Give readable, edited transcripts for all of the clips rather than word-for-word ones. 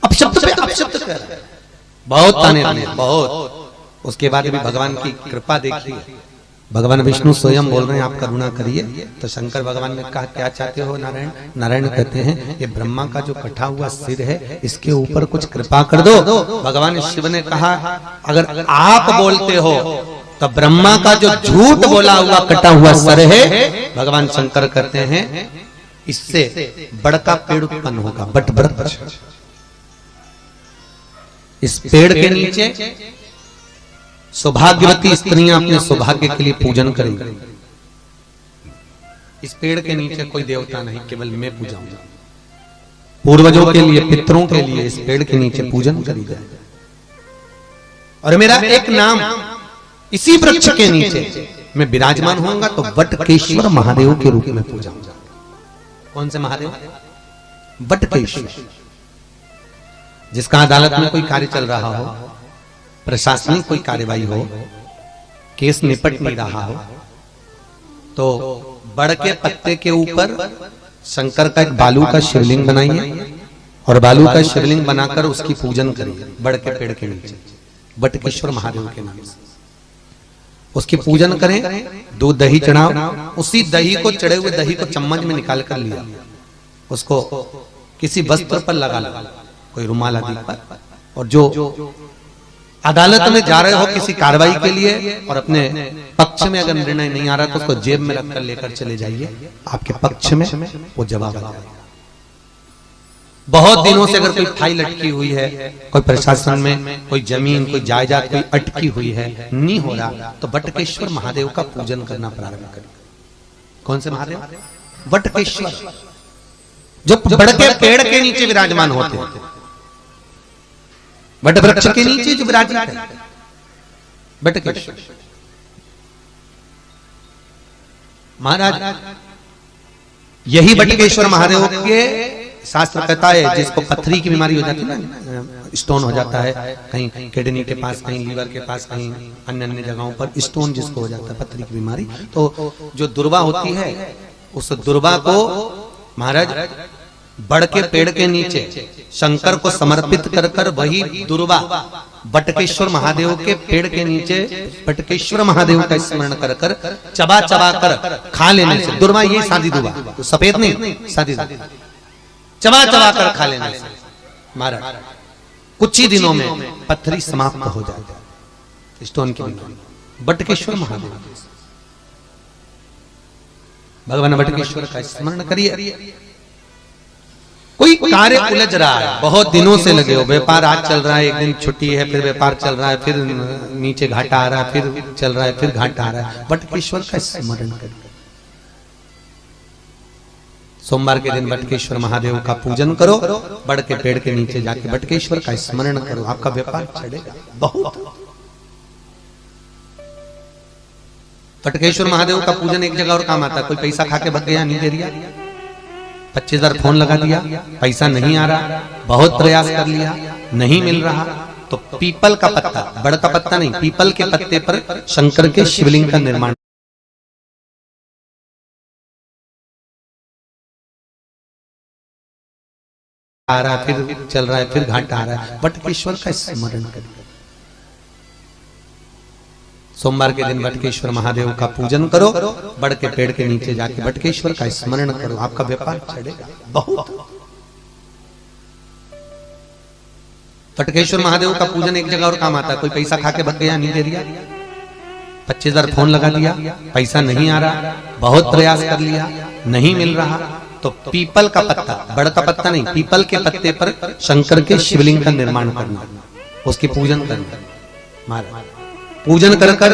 अपशब्द पे अपशब्द कर रहा है, बहुत ताने दिए, बहुत। उसके बाद भी भगवान की कृपा देखिए, भगवान विष्णु स्वयं बोल रहे हैं आप करुणा करिए। तो शंकर भगवान ने कहा क्या चाहते हो नारायण? नारायण कहते हैं ये ब्रह्मा का जो कटा हुआ सिर है इसके ऊपर कुछ कृपा कर दो। भगवान शिव ने कहा अगर आप बोलते हो तो ब्रह्मा का जो झूठ बोला हुआ कटा हुआ सर है, भगवान शंकर कहते हैं इससे बड़का पेड़ उत्पन्न होगा, बट वृक्ष। इस पेड़ के नीचे सौभाग्यवती स्त्रियां अपने सौभाग्य के लिए पूजन करेंगी। इस पेड़ के नीचे कोई देवता नहीं, केवल मैं पूजाऊंगा। पूर्वजों के लिए, पितरों के लिए इस पेड़ के नीचे पूजन करी जाए। और मेरा एक नाम इसी वृक्ष के नीचे मैं विराजमान होऊंगा तो वटकेश्वर महादेव के रूप में पूजाऊंगा। कौन से महादेव? वटकेश्वर। जिसका अदालत में कोई कार्य चल रहा हो, प्रशासनिक कोई कार्यवाही हो, केस निपट नहीं रहा हो, तो बड़ के पत्ते के ऊपर शंकर का एक बालू का शिवलिंग बनाइए और बालू का शिवलिंग बनाकर उसकी पूजन करिए बड़ के पेड़ के नीचे, वटकेश्वर महादेव के नाम से उसकी पूजन करें। दूध दही चढ़ाओ, उसी दही को, चढ़े हुए दही को चम्मच में निकाल कर लिया, उसको किसी वस्त्र पर लगा लो, कोई रुमाल आदि पर, और जो अदालत में जा रहे हो किसी कार्रवाई के लिए और अपने पक्ष में अगर निर्णय नहीं आ रहा तो उसको जेब में रखकर लेकर चले जाइए, आपके पक्ष में वो जवाब आ जाएगा। बहुत दिनों से अगर कोई फाइल अटकी हुई है, कोई प्रशासन में कोई जमीन, कोई जायदाद कोई अटकी हुई है, नहीं हो रहा, तो वटकेश्वर महादेव का पूजन करना प्रारंभ करें। कौन से महादेव? वटकेश्वर, जो बड़ के पेड़ के नीचे विराजमान होते हैं, वट वृक्ष के नीचे जो विराजित है, वटकेश्वर महाराज। यही वटकेश्वर महादेव के शास्त्र कहता है जिसको पथरी की बीमारी हो जाती है ना, स्टोन हो जाता है, कहीं किडनी के पास, कहीं लीवर के पास, कहीं अन्य अन्य जगहों पर स्टोन जिसको हो जाता है, पथरी की बीमारी, तो जो दुर्वा होती है उस दुर्वा को महाराज बड़ के पेड़ के नीचे शंकर को समर्पित कर कर वही दुर्वा वटकेश्वर महादेव के पेड़ के नीचे वटकेश्वर महादेव का स्मरण कर कर चबा चबा कर खा लेने से, दुर्वा ये सादी दुर्वा, तो सफेद नहीं, सादी चबा चबा कर खा लेने से महाराज कुछ ही दिनों में पथरी समाप्त हो जाती है, स्टोन की बीमारी। वटकेश्वर महादेव, भगवान वटकेश्वर का स्मरण करिए। कोई कार्य उलझ रहा है, बहुत दिनों से लगे हो, व्यापार आज चल रहा है, एक दिन छुट्टी है, फिर व्यापार चल रहा है, फिर नीचे घाटा आ रहा है, फिर चल रहा है, फिर घाटा आ रहा है, वटकेश्वर का स्मरण करिए। सोमवार के दिन वटकेश्वर महादेव का पूजन करो, बड़ के पेड़ के नीचे जाके वटकेश्वर का स्मरण करो, आपका व्यापार चढ़ेगा बहुत। वटकेश्वर महादेव का पूजन एक जगह और काम आता है, कोई पैसा खा के भग गया, नहीं दे दिया, 25,000 फोन लगा दिया, पैसा नहीं आ रहा, बहुत प्रयास कर लिया, नहीं मिल रहा, तो पीपल का पत्ता, बड़ का पत्ता नहीं, पीपल के पत्ते पर शंकर के शिवलिंग का निर्माण, आ रहा, फिर चल रहा है, फिर घाटा आ रहा है, वटकेश्वर का स्मरण करिए। सोमवार के दिन वटकेश्वर महादेव का पूजन करो, बड़ के पेड़ के नीचे जाके वटकेश्वर का स्मरण करो, आपका व्यापार चढ़ेगा बहुत। वटकेश्वर महादेव का पूजन एक जगह और काम आता है, कोई पैसा खा के भग गया, नहीं दे दिया, 25,000 फोन लगा दिया, पैसा नहीं आ रहा, बहुत प्रयास कर लिया, नहीं मिल रहा, तो पीपल का पत्ता, बड़ का पत्ता नहीं, पीपल के पत्ते पर शंकर के शिवलिंग का निर्माण करना, उसकी पूजन करना महाराज। पूजन कर कर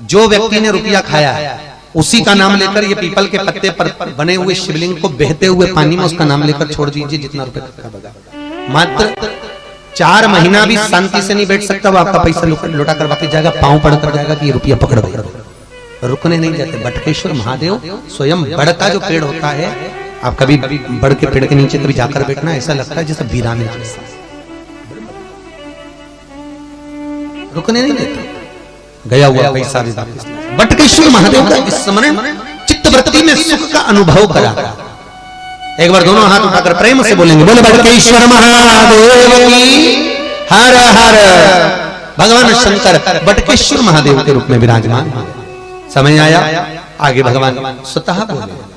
जो व्यक्ति ने रुपया खाया है उसी का नाम लेकर ये पीपल के पत्ते पर बने हुए शिवलिंग को बहते हुए पानी में उसका नाम लेकर छोड़ दीजिए, जितना रुपए का बगा। मात्र 4 महीना भी शांति से नहीं बैठ सकता, वो आपका पैसा लौटा कर वापस जाएगा, पांव पड़ कर जाएगा कि ये रुपया पकड़ दो, रुकने नहीं जाते। वटकेश्वर महादेव स्वयं बड़ का जो पेड़ होता है, आप कभी बड़ के पेड़ के नीचे कभी जाकर बैठना, ऐसा लगता है जैसे वीराने जैसा, रुकने नहीं देते, गया हुआ पैसा भी वापस। वटकेश्वर महादेव का स्मरण चित्तवृत्ति में सुख का अनुभव करा, एक बार दोनों हाथ उठाकर प्रेम से बोलेंगे, बोले बटकेश्वर महादेव की हर हर। भगवान शंकर बटकेश्वर महादेव के रूप में विराजमान। समय आया, आगे भगवान स्वतः बोले।